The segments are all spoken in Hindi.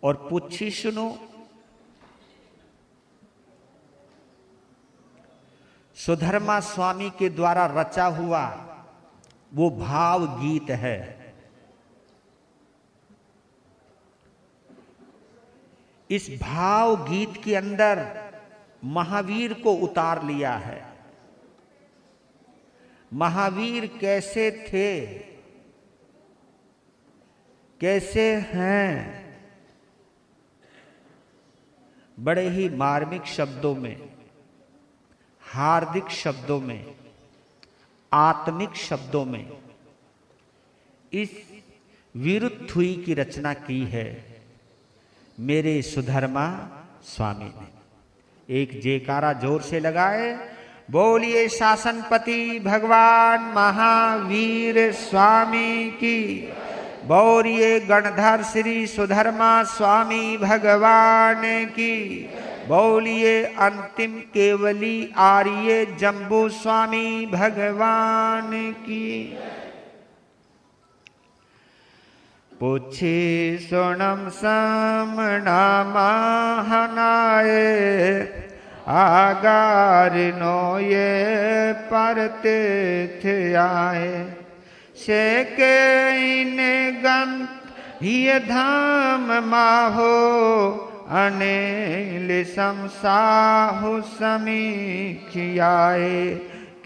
और पुच्छी सुनो। सुधर्मा स्वामी के द्वारा रचा हुआ वो भाव गीत है। इस भाव गीत के अंदर महावीर को उतार लिया है। महावीर कैसे थे, कैसे हैं, बड़े ही मार्मिक शब्दों में, हार्दिक शब्दों में, आत्मिक शब्दों में इस विरुद्धुई की रचना की है मेरे सुधर्मा स्वामी ने। एक जयकारा जोर से लगाए, बोलिए शासनपति भगवान महावीर स्वामी की। बोलिए गणधर श्री सुधर्मा स्वामी भगवान की। बोलिए अंतिम केवली आर्य जम्बू स्वामी भगवान की। पूछे सोनम समना महनाए आगार नो ये परते थे आए से के इन गंत ये धाम माहो अनिल समसाहु समीखियाए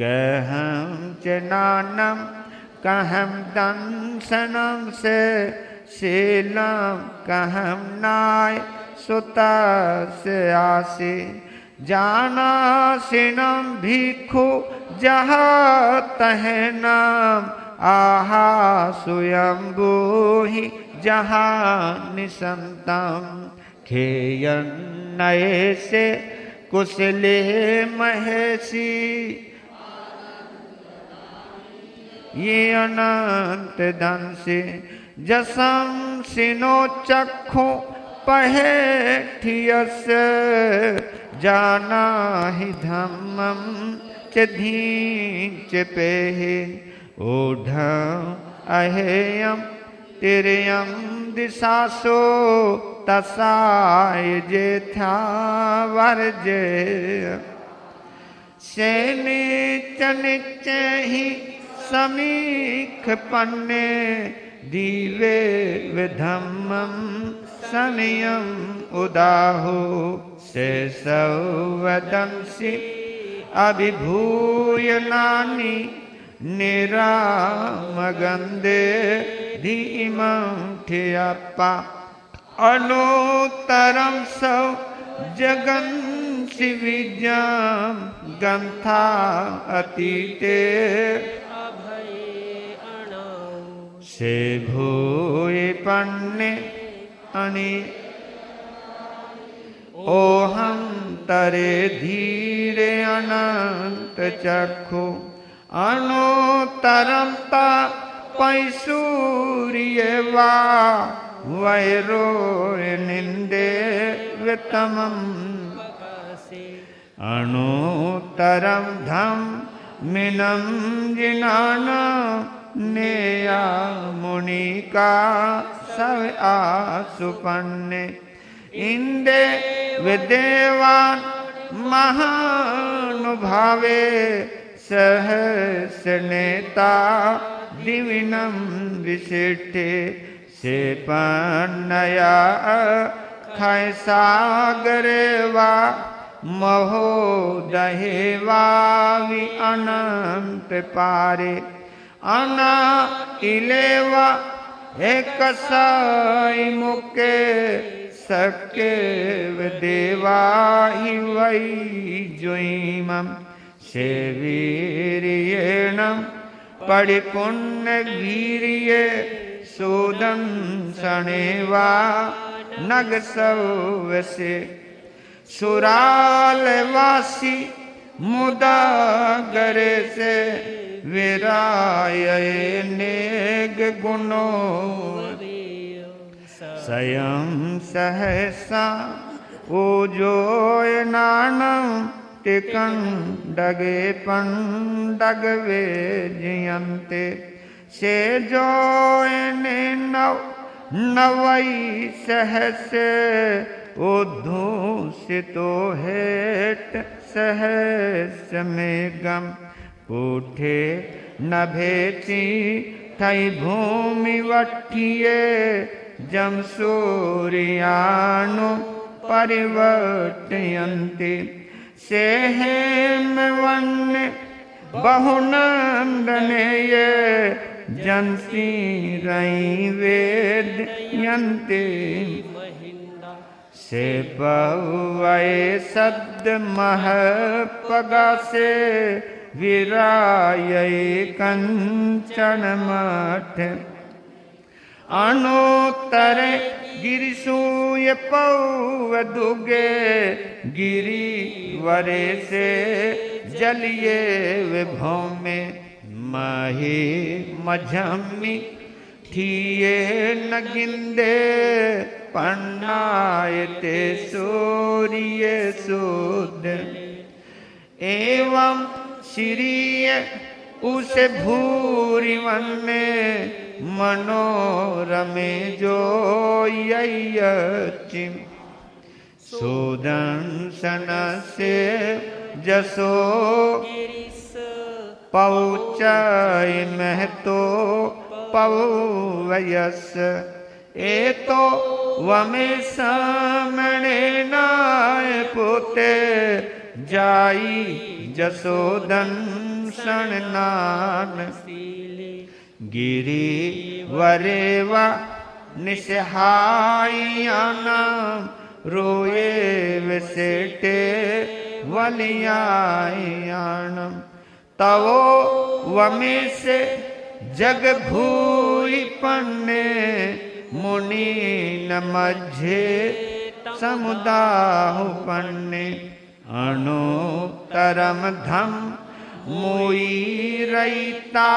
कहम चनानम कहम दंसनम से शीलम कहम नाय सुता से आसे जाना सिनम भिक्षु जहाँ तहनाम आहा स्वयंभू ही जहाँ निसंतम खेयन नये से कुशले महेशी ये अनंत धन से जसम सिनो चक्षु पहे ठियस जाना ही धम्मम च धींच पेहे ओढ़म अहेयम तिरयम दिशासो तसाय जे था वर्जे सेने चनिच ही समीख पन्ने दीवे विधम्मम संयम उदाहो से सौवदंसी अभिभूय नानी निरामगंदे धीमं ठियप्पा अनुतरम सौ जगन शिविजम गंथा अतीते से भूय पन्ने अनि ओहम तरे धीरे अनंत चक्षु अनुतरमता पैसूर्य वा वैरो निंदे वितमम अनुतरम धम मिनम जिनाना नेया मुनिका सब आसुपन्ने इंदे विदेवान महानुभावे सहस नेता दिविनम विशिष्टे से पन्नया खय सागरे वा महोदहेवा वि अनंत पारे अना इलेवा एक साई मुके सके देवा ही वही जोईमम से वीर्येणम परिपुण्य वीर्य सोदन सनेवा नग सौवसे सुरालवासी मुदा गरे से विराय नेग गुणो स्वयं सहसा ओजोय नानम टिकन डगे पंडगवे जियंते से जोय ने नव नवई सहस उद्धूषितो हेट सहस में गम उठे नभेची थई भूमि वठिए जम सूर्यानु परिवर्तयन्ति सेहेम वन्य बहुनंदने ये जनसी रई वेद यन्ते से पवये शब्द मह पगा से विराये कंचन मठ अनुत्तर गिरिसूय पौव दुगे गिरी वरे से जलिए विभव में मही मझमी ठिये न गिंदे पन्नायते सूर्य सुद एवं श्रीय उस भूरि वन्ने मनोरमे जो ययचिम सुदर्शन से जसो पौचय महतो पवयस एतो वमे सामने नाय पुते जाई जसोदन शरणान गिरी वरेवा निसहायानाम रोए विसेटे वलियायानम तवो वमे से जग भूई पन्ने मुनि न मझे समुदाहु पन्ने अनुतरम धम मोई रईता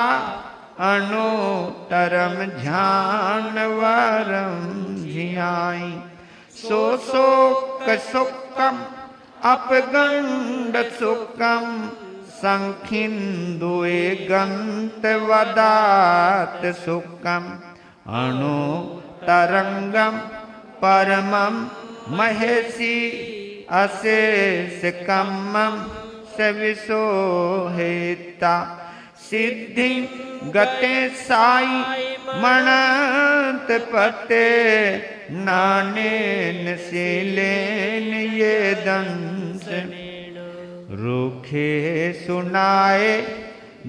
अनुतरम ध्यानवरम झियाई सो सुखम अपगंड सुखम संखिंदुए गंत वदात सुखम अनुतरंगम परमम महेशी अशेष कम्मम सविशोहिता सिद्धि गते साई मणत पते नानेन शीलेन ये दंस रूखे सुनाए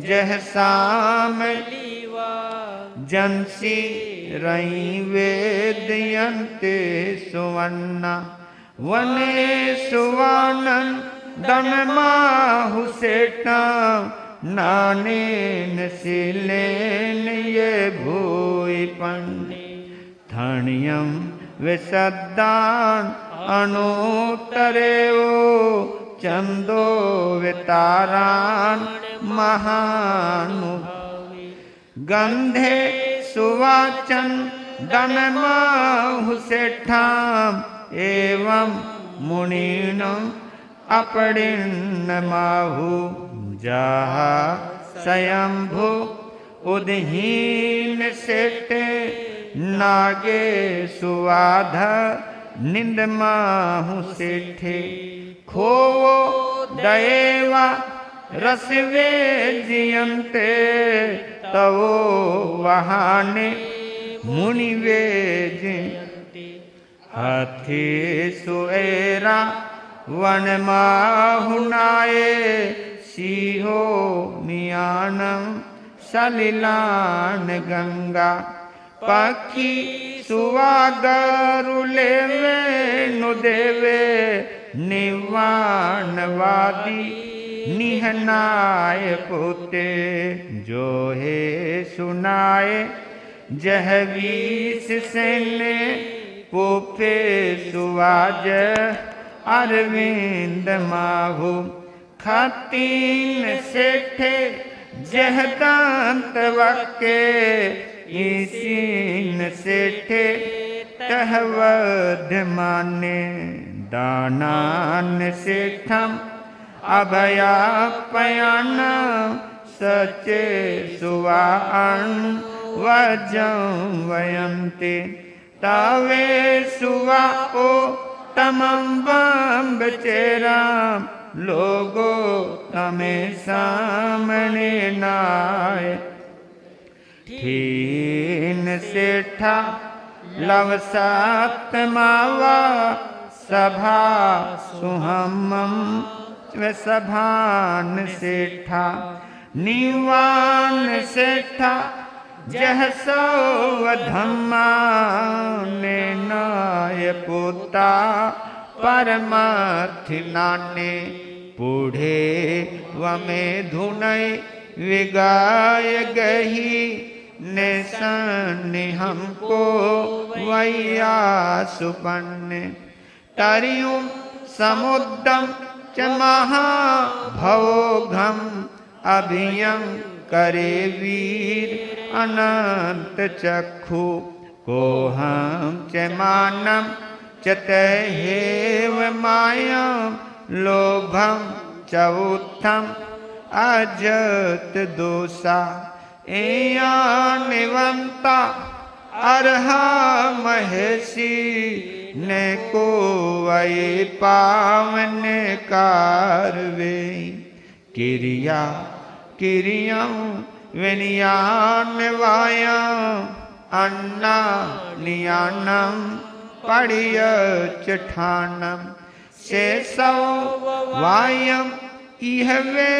जह साम जनसी रई वेदयन्ते सुवन्ना वने सुवानन दनमाहु सेटा नानेन शीलेन ये भूई पन्ने थणियम विशद्दान अनुतरेवो चंदो वितारान महानुभावी गंधे सुवाचन दनमाहु सेठाम एवं मुनीनम अपड़िन्न माहु जहा स्वयंभु उदहीन सेटे नागे सुवाध निंद माहु सेठे खोवो दयेवा रसवे जियन्ते तवो वहाने मुनिवे जियन्ते हाथी सुएरा वन माहुनाए सिंहो मियानम सलिलान गंगा पक्षी सुवागरुले वेणु देवे निवानवादी निहनाय पोते जो है सुनाए जहवीस सेने पोपे सुवाज अरविंद माहु खातीन सेठे जहदांत वके इसीन सेठे तहवध माने दानान सेठम अभया पयान सचे सुवान वजं वयन्ते तावे सुवा ओ तमं बम्ब चेराम लोगो तमे सामने नाय ठीन सेठा लवसात मावा सभा सुहमम व सभान सेठा निवान सेठा जह सौ धम्मा ने नाय पोता परमार्थी नाने पूढ़े वमे धुनय विगाय गही ने सन्नि हमको वैया सुपन्ने तरियुं समुद्रम च महाभवघम अभियं करे वीर अनंत चक्षु कोहम च मानम च तहेव मायां लोभम च उत्थम अजत दोषा एयानिवंता अर्हा महेशी ने को वये पावन कारवे किरिया किरियं विनियान वायां अन्ना नियानम पड़िय चठानम शेषौ वायम इहवे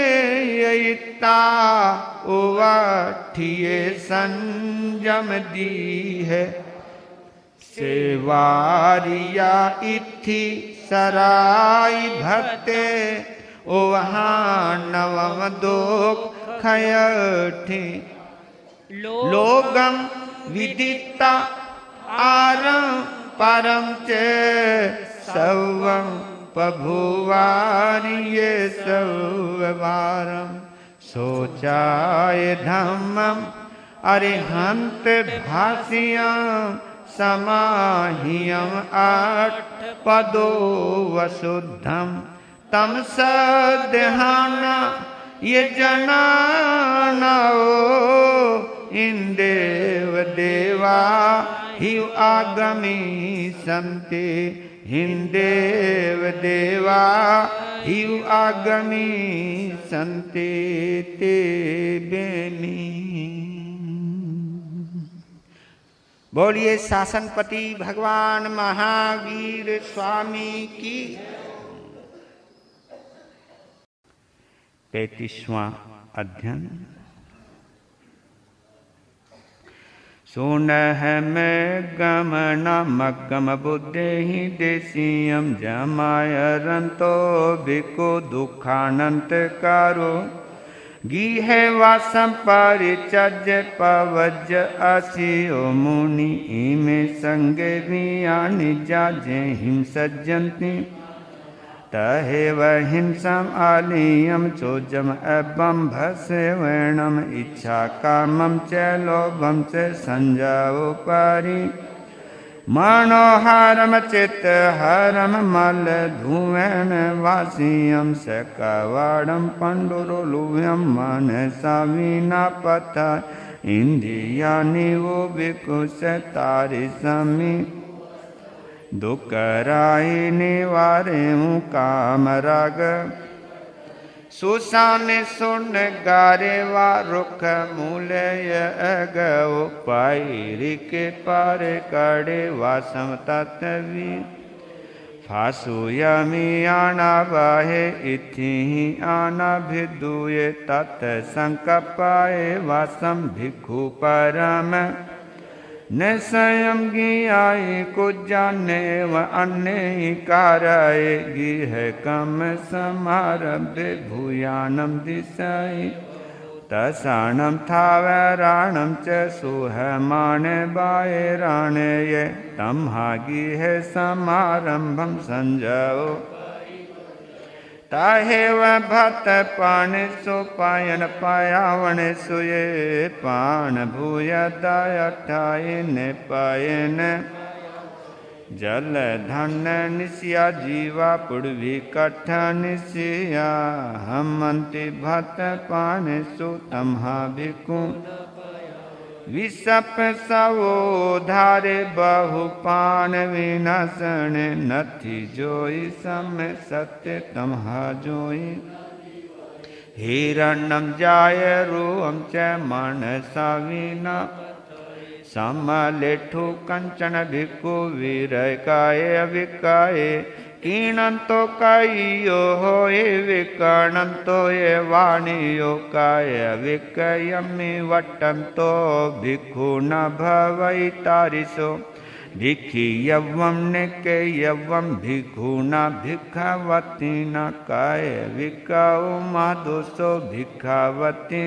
यिता उवाठिये संजम दी है सेवारिया इथि सराय भक्ते वहाँ नवम दोख खयठी लोगम विदिता आरं परम चे सवं पभुवारिये सौवारम सोचाय धम्मम अरिहंत भाष्यं समाहियं आठ पदो वसुद्धम तम सदहाना ये जनानाओ इंदेव देवा हि आगमी संते हिंदेव देवा हि आगमी संते ते बेनी। बोलिए शासनपति भगवान महावीर स्वामी की। 35वां अध्ययन। सुनह में गमन मगम बुद्धे ही देशियम जमायरंतो बिको दुखानंत कारो गीह वासम परिचज पवज असियो मुनि इमे संगे वियानि जाजे हिम सज्जन्ति तहे वहिंसम आलियम चोजम एवं भसेवणम इच्छा कामम च लोभम च संजाओ पारी मनोहारम चित्त हरम मल धुवेन वासियम स कवाड़म पंडुरुलुभ्यम मन सावीना पथा इंद्रियानि वो विकुश तारि समी दुकराय निवारे काम राग सुसान सुन गारे वा रुख मूलय गो पायरी के पार कड़े वासम तत्वी फासु यमी आना बाहे इथि ही आना भिदुये तत् संकपाए वासम भिक्षु परम न स्वयं गियाय को जाने व अन्य कारय गिह कम समारभ्य भूयानम दिशाय तसानम थावराणम च सुहमान बायराणय तम्हा गिह समारंभम संजो ताहेव भत पान सो पायन पायावन सुये पान भूयदाय अठायन पायन जल धन निशिया जीवा पुड़वी कठ निशिया हमंति भत पान सो तम्हा भिकु विषप सवो धारे बहु पान विनाशन नथी जोई सम सत्य तमहा जोई हिरणम जाय रूम च मनसा विना समलेठु कंचन भिक्खु विरकाय विकाय कीणंतो कायो होय विकणंतो ये वाणियो काय विकयमि वटंतो भिक्खु न भवै तारिसो भिक्खि यवम निके यवम भिक्खु न भिक्खवती न काय विकाओ मादोसो भिक्खवती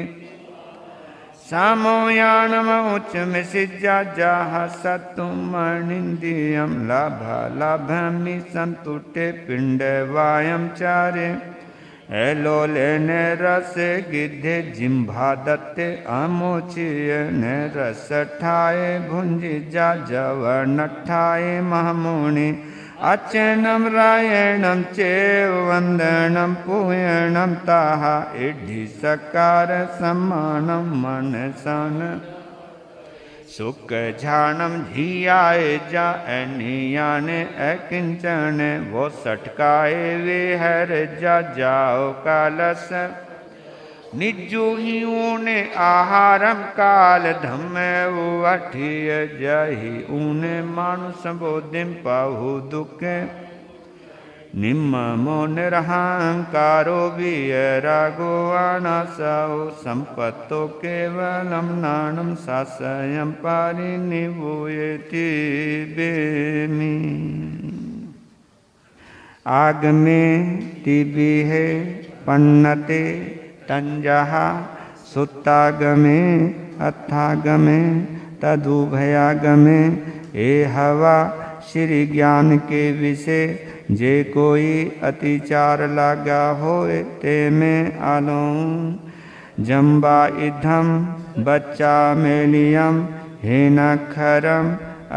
सामोयानम उच्चम सिज्जा जाह सत्तुमणिंदियम लाभा लाभमि संतुटे पिंड वायम चारे एलोले ने रस गिद्धे जिम्भा दत्ते अमोचिय ने रस ठाए भुंजी जा जव नठाए महमुनि अचनम रायणम चेव वंदनम पूयणम ताहा इद्धि सकार सम्मानम मनसन सुख झानम धियाए जा अनियाने अकिंचन वो सटकाए विहर जा जाओ कालस निजुहियों ने आहारम काल धम्मे वठिय जहि ऊने मानुष बोधिम पाहु दुखे निम्मो निरहंकारो विरागो अनासो संपत्तो केवलम नानम सासयम पारिनिवोयति बेमि आगमे तिबिहे पन्नते तंजहा सुत्तागमे अथागमे तदुभयागमे ए हवा श्री ज्ञान के विषय जे कोई अतिचार लागा होए ते में आलो जम्बा इधम बच्चा मेलियम हेनखरम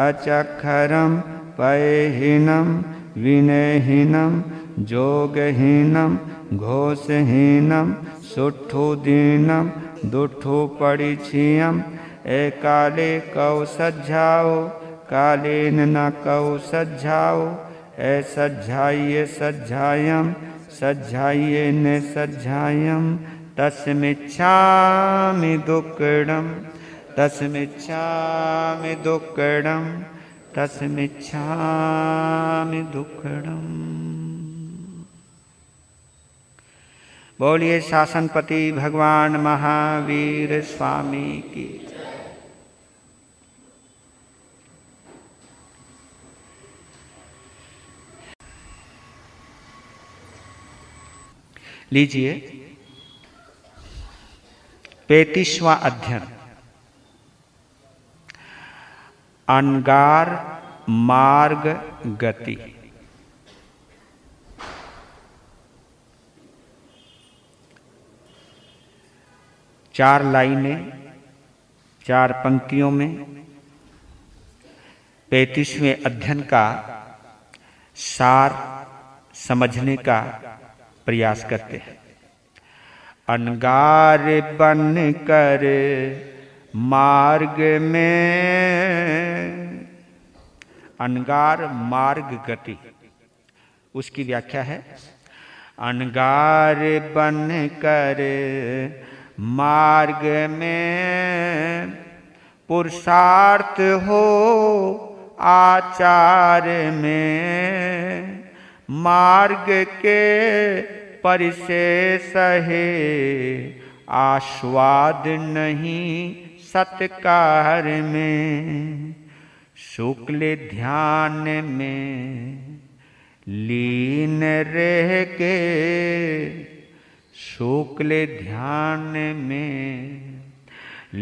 अचखरम पयहीनम विनयहीनम जोगहीनम घोषहीनम सुठो दीनम दुठो परिछियम ए काले कौ सज्जाओ कालेन न कौ सज्जाओ ए सज्जाइए सज्जायम सज्जाइए न सज्जायम तस्मिच्छामि दुक्कडम तस्मिच्छामि दुक्कडम तस्मिच्छामि दुक्कडम। बोलिए शासनपति भगवान महावीर स्वामी की। लीजिए 35वां अध्ययन अनगार मार्ग गति। चार लाइनें 4 पंक्तियों में 35वें अध्ययन का सार समझने का प्रयास करते हैं। अनगार बन कर मार्ग में, अनगार मार्ग गति, उसकी व्याख्या है अनगार बन कर मार्ग में पुरुषार्थ हो आचार में मार्ग के परिशेष है आस्वाद नहीं सत्कार में शुक्ल ध्यान में लीन रह के शुक्ल ध्यान में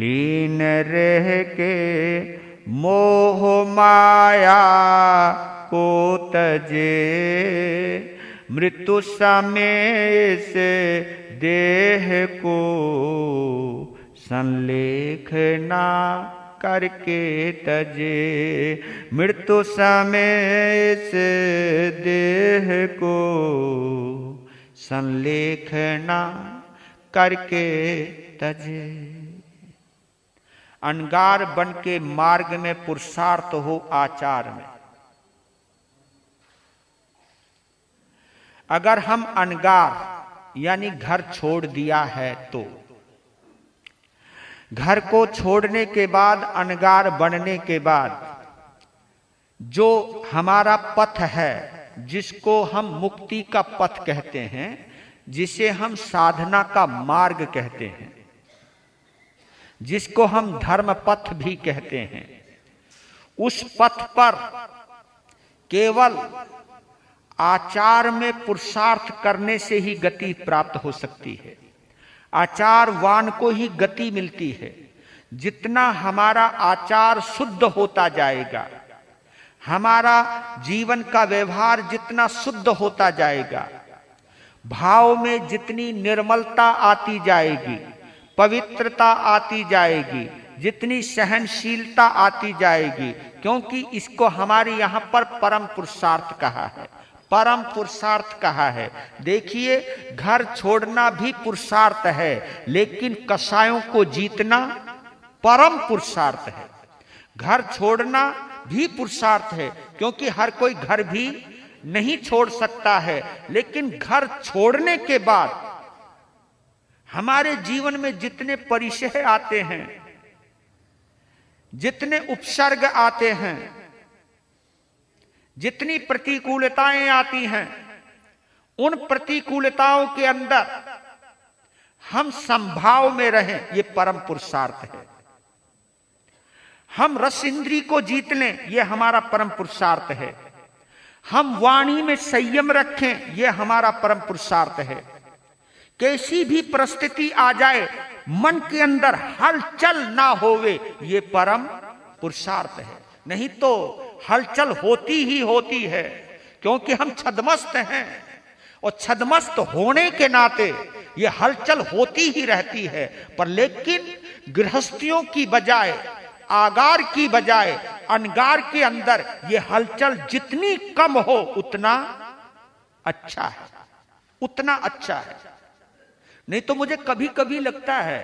लीन रह के मोह माया को तजे मृत्यु समय से देह को संलेख ना करके तजे मृत्यु समय से देह को संलेख ना करके तजे। अनगार बन के मार्ग में पुरुषार्थ हो आचार में। अगर हम अनगार यानी घर छोड़ दिया है तो घर को छोड़ने के बाद, अनगार बनने के बाद जो हमारा पथ है, जिसको हम मुक्ति का पथ कहते हैं, जिसे हम साधना का मार्ग कहते हैं, जिसको हम धर्म पथ भी कहते हैं, उस पथ पर केवल आचार में पुरुषार्थ करने से ही गति प्राप्त हो सकती है। आचारवान को ही गति मिलती है। जितना हमारा आचार शुद्ध होता जाएगा, हमारा जीवन का व्यवहार जितना शुद्ध होता जाएगा, भाव में जितनी निर्मलता आती जाएगी, पवित्रता आती जाएगी, जितनी सहनशीलता आती जाएगी, क्योंकि इसको हमारे यहां पर परम पुरुषार्थ कहा है, परम पुरुषार्थ कहा है। देखिए, घर छोड़ना भी पुरुषार्थ है, लेकिन कसायों को जीतना परम पुरुषार्थ है। घर छोड़ना भी पुरुषार्थ है, क्योंकि हर कोई घर भी नहीं छोड़ सकता है, लेकिन घर छोड़ने के बाद हमारे जीवन में जितने परिचय आते हैं, जितने उपसर्ग आते हैं, जितनी प्रतिकूलताएं आती हैं, उन प्रतिकूलताओं के अंदर हम संभाव में रहें, ये परम पुरुषार्थ है। हम रस इंद्री को जीत लें, ये हमारा परम पुरुषार्थ है। हम वाणी में संयम रखें, ये हमारा परम पुरुषार्थ है। कैसी भी परिस्थिति आ जाए, मन के अंदर हलचल ना होवे, ये परम पुरुषार्थ है। नहीं तो हलचल होती ही होती है, क्योंकि हम छद्मस्त हैं, और छद्मस्त होने के नाते ये हलचल होती ही रहती है। पर लेकिन गृहस्थियों की बजाय, आगार की बजाय अनगार के अंदर ये हलचल जितनी कम हो उतना अच्छा है, उतना अच्छा है। नहीं तो मुझे कभी कभी लगता है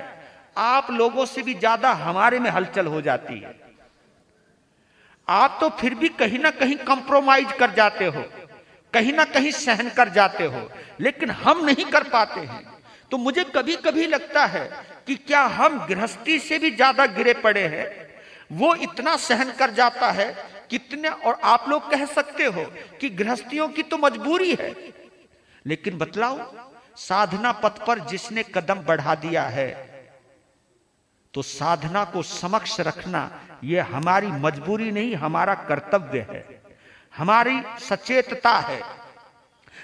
आप लोगों से भी ज्यादा हमारे में हलचल हो जाती है। आप तो फिर भी कहीं ना कहीं कंप्रोमाइज कर जाते हो, कहीं ना कहीं सहन कर जाते हो, लेकिन हम नहीं कर पाते हैं। तो मुझे कभी कभी लगता है कि क्या हम गृहस्थी से भी ज्यादा गिरे पड़े हैं। वो इतना सहन कर जाता है कितने, और आप लोग कह सकते हो कि गृहस्थियों की तो मजबूरी है, लेकिन बतलाओ, साधना पथ पर जिसने कदम बढ़ा दिया है, तो साधना को समक्ष रखना यह हमारी मजबूरी नहीं, हमारा कर्तव्य है, हमारी सचेतता है,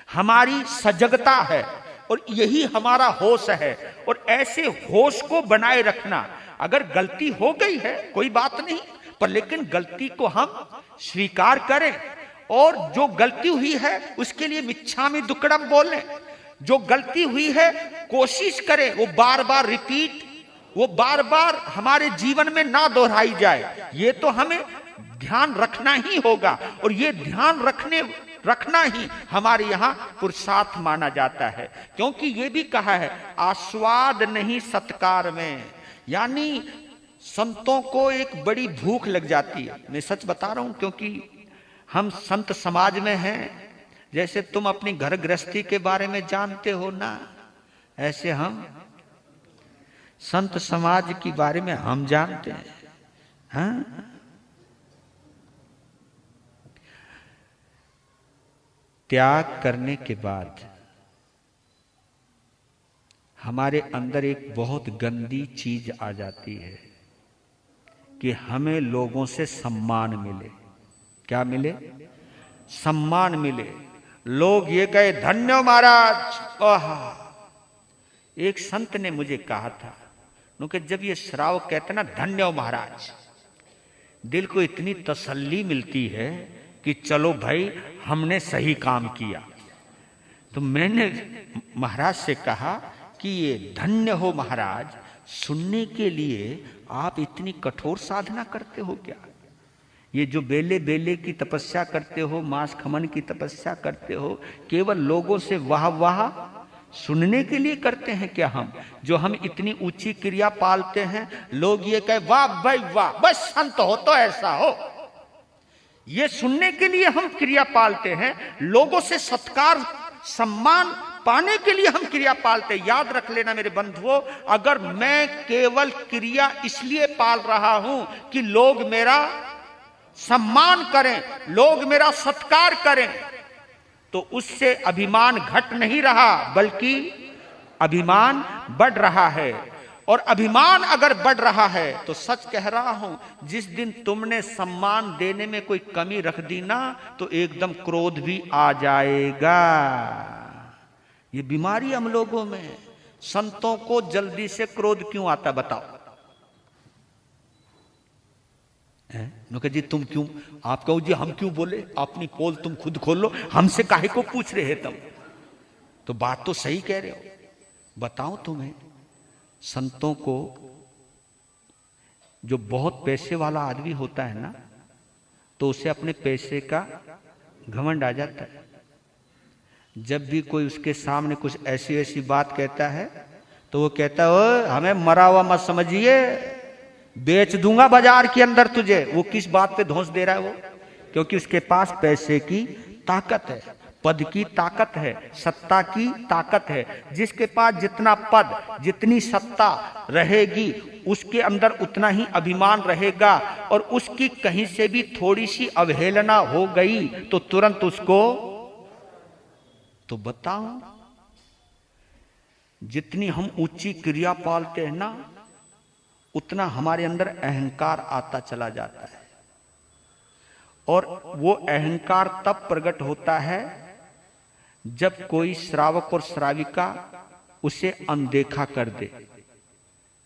हमारी सजगता है, और यही हमारा होश है। और ऐसे होश को बनाए रखना, अगर गलती हो गई है कोई बात नहीं, पर लेकिन गलती को हम स्वीकार करें, और जो गलती हुई है उसके लिए मिच्छामि दुक्कडम बोलें। जो गलती हुई है कोशिश करें वो बार बार रिपीट, वो बार बार हमारे जीवन में ना दोहराई जाए। ये तो हमें ध्यान रखना ही होगा, और ये ध्यान रखना ही हमारे यहाँ पुरुषार्थ माना जाता है। क्योंकि ये भी कहा है, आस्वाद नहीं सत्कार में, यानी संतों को एक बड़ी भूख लग जाती है। मैं सच बता रहा हूं, क्योंकि हम संत समाज में हैं। जैसे तुम अपनी घर गृहस्थी के बारे में जानते हो ना, ऐसे हम संत समाज के बारे में हम जानते हैं। हाँ? त्याग करने के बाद हमारे अंदर एक बहुत गंदी चीज आ जाती है कि हमें लोगों से सम्मान मिले। क्या मिले? सम्मान मिले। लोग ये कहे, धन्य हो महाराज। ओह, एक संत ने मुझे कहा था, क्योंकि जब ये श्राव कहते ना, धन्य हो महाराज, दिल को इतनी तसल्ली मिलती है कि चलो भाई हमने सही काम किया। तो मैंने महाराज से कहा कि ये धन्य हो महाराज सुनने के लिए आप इतनी कठोर साधना करते हो क्या? ये जो बेले बेले की तपस्या करते हो, मांस खमन की तपस्या करते हो, केवल लोगों से वाह वाह सुनने के लिए करते हैं क्या हम? जो हम इतनी ऊंची क्रिया पालते हैं, लोग ये कहे वाह भाई वाह, बस संत हो तो ऐसा हो। ये सुनने के लिए हम क्रिया पालते हैं, लोगों से सत्कार सम्मान पाने के लिए हम क्रिया पालते हैं। याद रख लेना मेरे बंधुओं, अगर मैं केवल क्रिया इसलिए पाल रहा हूं कि लोग मेरा सम्मान करें, लोग मेरा सत्कार करें, तो उससे अभिमान घट नहीं रहा, बल्कि अभिमान बढ़ रहा है। और अभिमान अगर बढ़ रहा है तो सच कह रहा हूं, जिस दिन तुमने सम्मान देने में कोई कमी रख दी ना, तो एकदम क्रोध भी आ जाएगा। ये बीमारी हम लोगों में है। संतों को जल्दी से क्रोध क्यों आता बताओ? जी तुम क्यों, आप कहो जी हम क्यों बोले, अपनी पोल तुम खुद खोल लो, हमसे काहे को पूछ रहे तुम? तो बात तो सही कह रहे हो। बताओ तुम्हें, संतों को जो बहुत पैसे वाला आदमी होता है ना, तो उसे अपने पैसे का घमंड आ जाता है। जब भी कोई उसके सामने कुछ ऐसी ऐसी बात कहता है, तो वो कहता है ओए हमें मरा हुआ मत समझिए, बेच दूंगा बाजार के अंदर तुझे। वो किस बात पे धौंस दे रहा है वो? क्योंकि उसके पास पैसे की ताकत है, पद की ताकत है, सत्ता की ताकत है। जिसके पास जितना पद, जितनी सत्ता रहेगी, उसके अंदर उतना ही अभिमान रहेगा। और उसकी कहीं से भी थोड़ी सी अवहेलना हो गई तो तुरंत उसको, तो बताओ, जितनी हम ऊंची क्रिया पालते हैं ना, उतना हमारे अंदर अहंकार आता चला जाता है। और वो अहंकार तब प्रकट होता है जब कोई श्रावक और श्राविका उसे अनदेखा कर दे।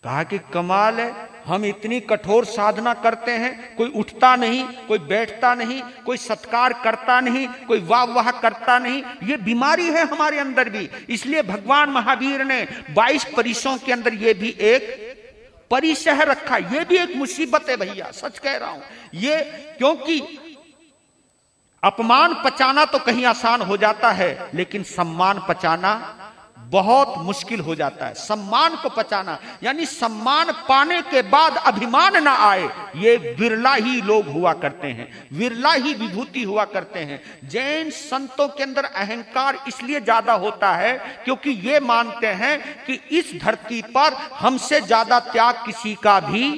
कहा कि कमाल है, हम इतनी कठोर साधना करते हैं, कोई उठता नहीं, कोई बैठता नहीं, कोई सत्कार करता नहीं, कोई वाह वाह करता नहीं। ये बीमारी है हमारे अंदर भी। इसलिए भगवान महावीर ने 22 परिसों के अंदर ये भी एक परिसह रखा। ये भी एक मुसीबत है भैया, सच कह रहा हूं ये। क्योंकि अपमान पचाना तो कहीं आसान हो जाता है, लेकिन सम्मान पचाना बहुत मुश्किल हो जाता है। सम्मान को पचाना, यानी सम्मान पाने के बाद अभिमान ना आए, ये विरला ही लोग हुआ करते हैं, विरला ही विभूति हुआ करते हैं। जैन संतों के अंदर अहंकार इसलिए ज्यादा होता है क्योंकि ये मानते हैं कि इस धरती पर हमसे ज्यादा त्याग किसी का भी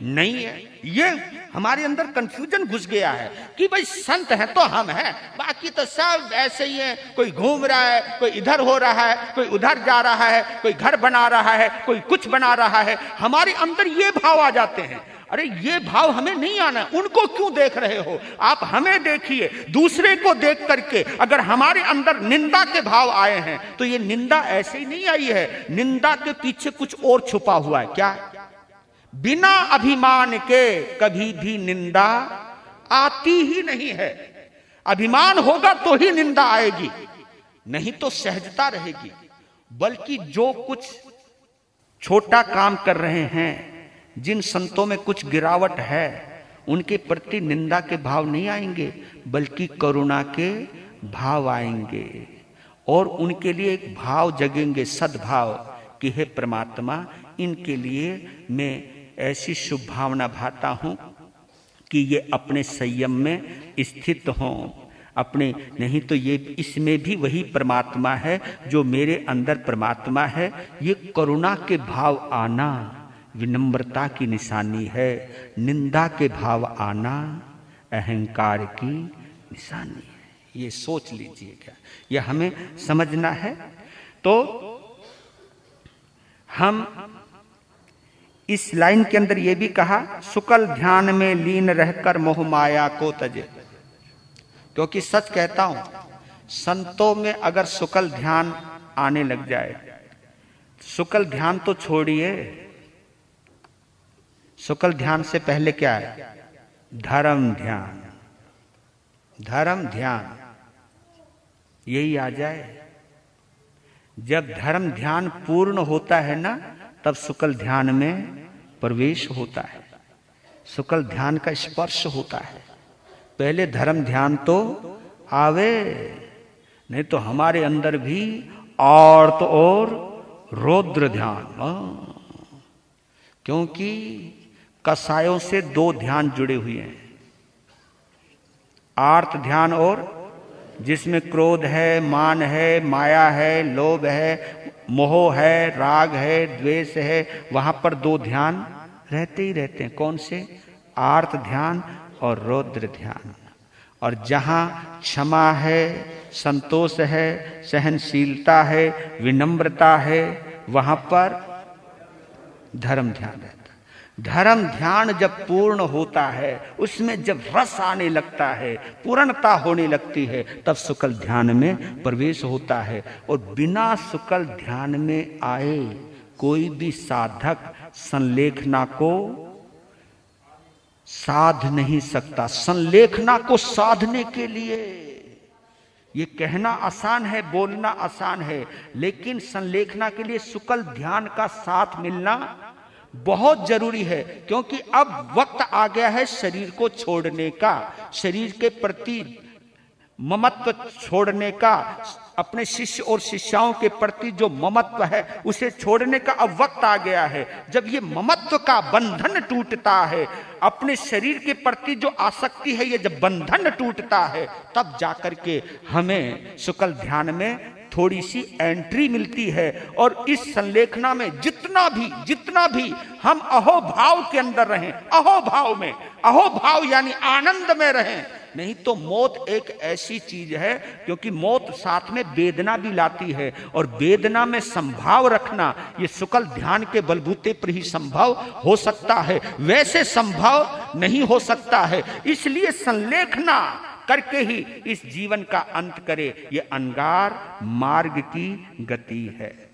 नहीं है। ये हमारे अंदर कंफ्यूजन घुस गया है कि भाई संत हैं तो हम हैं, बाकी तो सब ऐसे ही हैं। कोई घूम रहा है, कोई इधर हो रहा है, कोई उधर जा रहा है, कोई घर बना रहा है, कोई कुछ बना रहा है। हमारे अंदर ये भाव आ जाते हैं। अरे ये भाव हमें नहीं आना। उनको क्यों देख रहे हो आप? हमें देखिए। दूसरे को देख करके अगर हमारे अंदर निंदा के भाव आए हैं, तो ये निंदा ऐसे ही नहीं आई है। निंदा के पीछे कुछ और छुपा हुआ है। क्या? बिना अभिमान के कभी भी निंदा आती ही नहीं है। अभिमान होगा तो ही निंदा आएगी, नहीं तो सहजता रहेगी। बल्कि जो कुछ छोटा काम कर रहे हैं, जिन संतों में कुछ गिरावट है, उनके प्रति निंदा के भाव नहीं आएंगे, बल्कि करुणा के भाव आएंगे। और उनके लिए एक भाव जगेंगे, सद्भाव, कि हे परमात्मा, इनके लिए मैं ऐसी शुभ भावना भाता हूं कि ये अपने संयम में स्थित हों। अपने, नहीं तो ये इसमें भी वही परमात्मा है जो मेरे अंदर परमात्मा है। ये करुणा के भाव आना विनम्रता की निशानी है। निंदा के भाव आना अहंकार की निशानी है। ये सोच लीजिएगा, ये हमें समझना है। तो हम इस लाइन के अंदर यह भी कहा, सुकल ध्यान में लीन रहकर मोह माया को तजे। क्योंकि सच कहता हूं, संतों में अगर सुकल ध्यान आने लग जाए, सुकल ध्यान तो छोड़िए, सुकल ध्यान से पहले क्या है? धर्म ध्यान। धर्म ध्यान यही आ जाए। जब धर्म ध्यान पूर्ण होता है ना, तब सुकल ध्यान में प्रवेश होता है, सुकल ध्यान का स्पर्श होता है। पहले धर्म ध्यान तो आवे, नहीं तो हमारे अंदर भी आर्त और रौद्र ध्यान। क्योंकि कसायों से दो ध्यान जुड़े हुए हैं, आर्त ध्यान और जिसमें क्रोध है, मान है, माया है, लोभ है, मोह है, राग है, द्वेष है, वहां पर दो ध्यान रहते ही रहते हैं। कौन से? आर्त ध्यान और रौद्र ध्यान। और जहां क्षमा है, संतोष है, सहनशीलता है, विनम्रता है, वहां पर धर्म ध्यान रहता है। धर्म ध्यान जब पूर्ण होता है, उसमें जब रस आने लगता है, पूर्णता होने लगती है, तब शुक्ल ध्यान में प्रवेश होता है। और बिना शुक्ल ध्यान में आए कोई भी साधक संलेखना को साध नहीं सकता। संलेखना को साधने के लिए ये कहना आसान है, बोलना आसान है, लेकिन संलेखना के लिए शुक्ल ध्यान का साथ मिलना बहुत जरूरी है। क्योंकि अब वक्त आ गया है शरीर को छोड़ने का, शरीर के प्रति ममत्व छोड़ने का, अपने शिष्य और शिष्याओं के प्रति जो ममत्व है उसे छोड़ने का अब वक्त आ गया है। जब ये ममत्व का बंधन टूटता है, अपने शरीर के प्रति जो आसक्ति है, ये जब बंधन टूटता है, तब जाकर के हमें शुक्ल ध्यान में थोड़ी सी एंट्री मिलती है। और इस संलेखना में जितना भी हम अहोभाव के अंदर रहें, अहोभाव में, अहोभाव यानी आनंद में रहें, नहीं तो मौत एक ऐसी चीज है, क्योंकि मौत साथ में वेदना भी लाती है, और वेदना में संभाव रखना ये शुक्ल ध्यान के बलबूते पर ही संभव हो सकता है, वैसे संभव नहीं हो सकता है। इसलिए संलेखना करके ही इस जीवन का अंत करे, ये अंगार मार्ग की गति है।